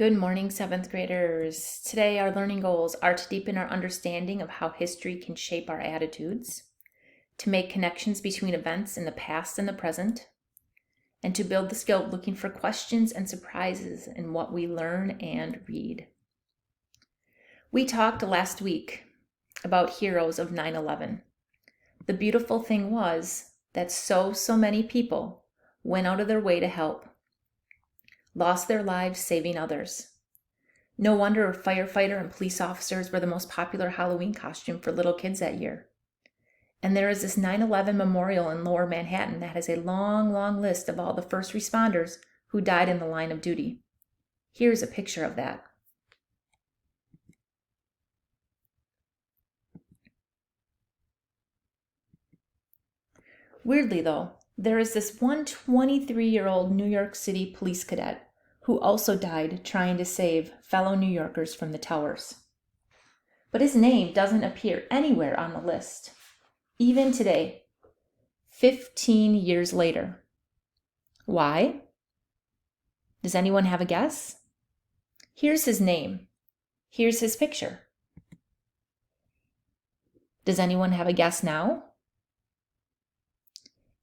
Good morning, seventh graders. Today, our learning goals are to deepen our understanding of how history can shape our attitudes, to make connections between events in the past and the present, and to build the skill of looking for questions and surprises in what we learn and read. We talked last week about heroes of 9/11. The beautiful thing was that so many people went out of their way to help, lost their lives saving others. No wonder a firefighter and police officers were the most popular Halloween costume for little kids that year. And there is this 9/11 memorial in Lower Manhattan that has a long list of all the first responders who died in the line of duty. Here's a picture of that. Weirdly though, there is this one 23-year-old New York City police cadet who also died trying to save fellow New Yorkers from the towers. But his name doesn't appear anywhere on the list, even today, 15 years later. Why? Does anyone have a guess? Here's his name. Here's his picture. Does anyone have a guess now?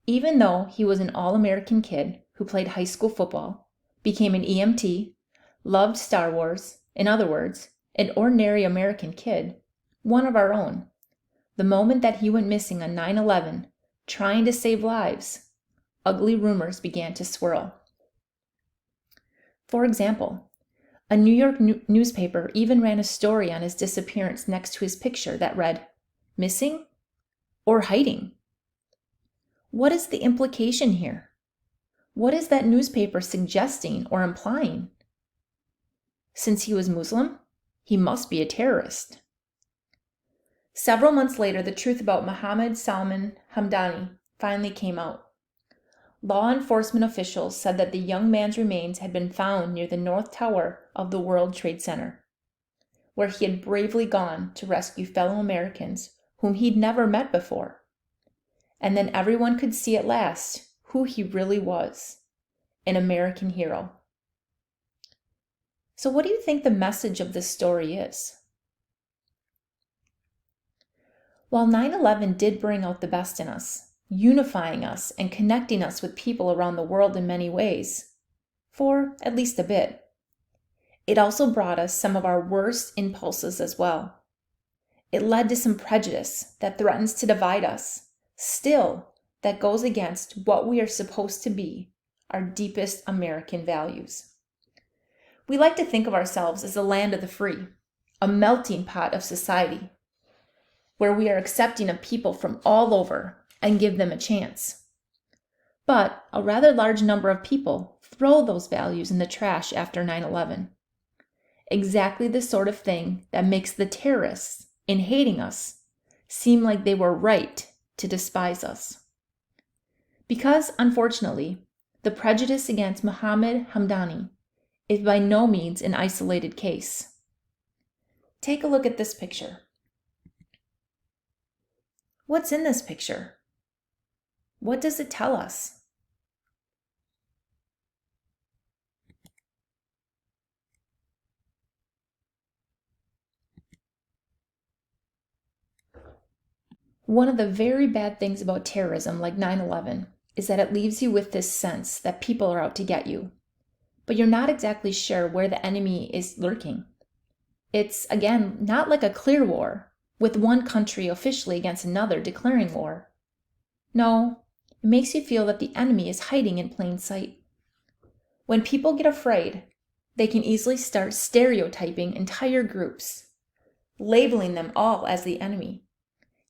Even though he was an all-American kid who played high school football, became an EMT, loved Star Wars, in other words, an ordinary American kid, one of our own, the moment that he went missing on 9/11, trying to save lives, ugly rumors began to swirl. For example, a New York newspaper even ran a story on his disappearance next to his picture that read, "Missing or hiding?" What is the implication here? What is that newspaper suggesting or implying? Since he was Muslim, he must be a terrorist. Several months later, the truth about Mohammed Salman Hamdani finally came out. Law enforcement officials said that the young man's remains had been found near the North Tower of the World Trade Center, where he had bravely gone to rescue fellow Americans whom he'd never met before. And then everyone could see at last who he really was, an American hero. So what do you think the message of this story is? While 9/11 did bring out the best in us, unifying us and connecting us with people around the world in many ways, for at least a bit, it also brought us some of our worst impulses as well. It led to some prejudice that threatens to divide us, still that goes against what we are supposed to be, our deepest American values. We like to think of ourselves as the land of the free, a melting pot of society, where we are accepting of people from all over and give them a chance. But a rather large number of people throw those values in the trash after 9/11. Exactly the sort of thing that makes the terrorists, in hating us, seem like they were right to despise us. Because, unfortunately, the prejudice against Mohammed Hamdani is by no means an isolated case. Take a look at this picture. What's in this picture? What does it tell us? One of the very bad things about terrorism like 9/11 is that it leaves you with this sense that people are out to get you, but you're not exactly sure where the enemy is lurking. It's, again, not like a clear war, with one country officially against another declaring war. No, it makes you feel that the enemy is hiding in plain sight. When people get afraid, they can easily start stereotyping entire groups, labeling them all as the enemy,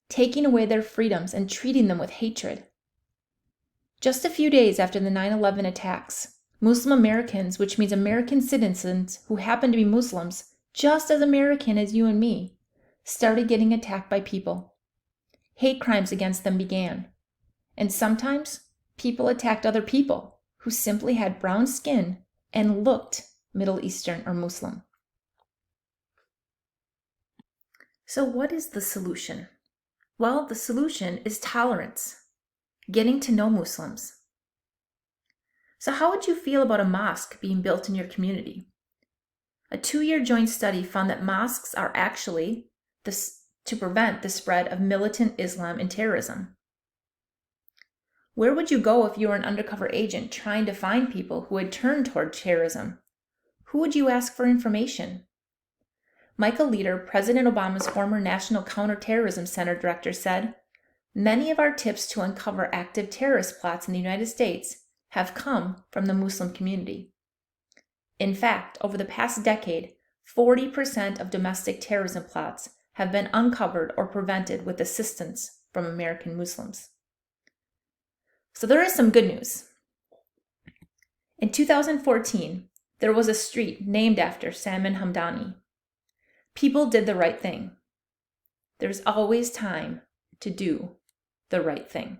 taking away their freedoms and treating them with hatred. Just a few days after the 9/11 attacks, Muslim Americans, which means American citizens who happen to be Muslims, just as American as you and me, started getting attacked by people. Hate crimes against them began. And sometimes people attacked other people who simply had brown skin and looked Middle Eastern or Muslim. So what is the solution? Well, the solution is tolerance, getting to know Muslims. So how would you feel about a mosque being built in your community? A 2-year joint study found that mosques are actually to prevent the spread of militant Islam and terrorism. Where would you go if you were an undercover agent trying to find people who had turned toward terrorism? Who would you ask for information? Michael Leader, President Obama's former National Counterterrorism Center director, said, "Many of our tips to uncover active terrorist plots in the United States have come from the Muslim community." In fact, over the past decade, 40% of domestic terrorism plots have been uncovered or prevented with assistance from American Muslims. So there is some good news. In 2014, there was a street named after Salman Hamdani. People did the right thing. There's always time to do the right thing.